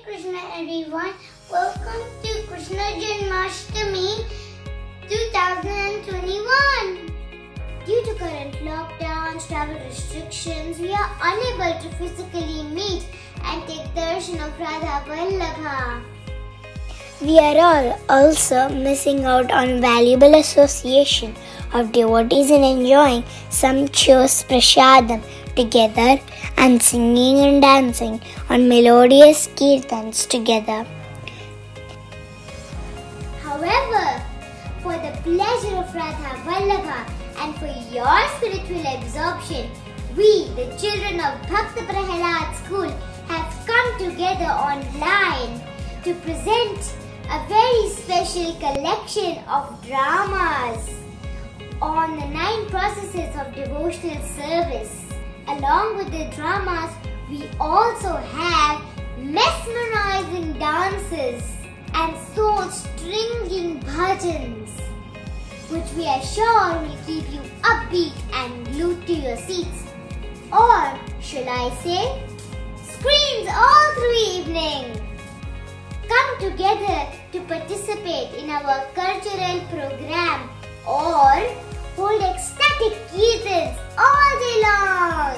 Krishna everyone. Welcome to Krishna Janmashtami 2021. Due to current lockdowns, travel restrictions, we are unable to physically meet and take darshan of Radha Vallabha. We are all also missing out on valuable association of devotees in enjoying sumptuous prasadam together and singing and dancing on melodious kirtans together. However, for the pleasure of Radha Vallabha and for your spiritual absorption, we, the children of Bhakta Prahalad School, have come together online to present a very special collection of dramas on the 9 processes of devotional service. Along with the dramas, we also have mesmerizing dances and soul-stringing bhajans, which we are sure will keep you upbeat and glued to your seats. Or, should I say, screens all through evening. Come together to participate in our cultural program or hold ecstatic kirtans all day long.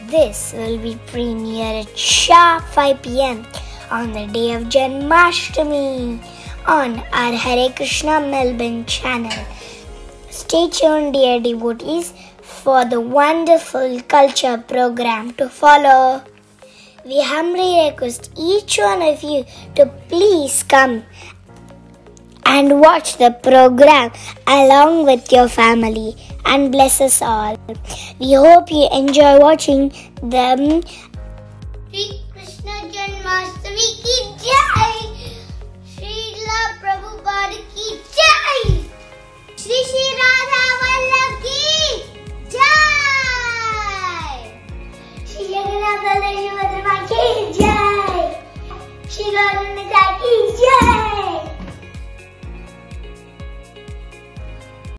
This will be premiere at sharp 5 p.m. on the day of Janmashtami on our Hare Krishna Melbourne channel. Stay tuned, dear devotees, for the wonderful culture program to follow. We humbly request each one of you to please come and watch the program along with your family and bless us all. We hope you enjoy watching them. Shri Krishna Janmashtami ki jai! Srila Prabhupada ki jai! Shri Shri Radha Vallabh ki jai! Shri Jagannath Baladev Subhadra ki jai! Shri Gauranga ki jai!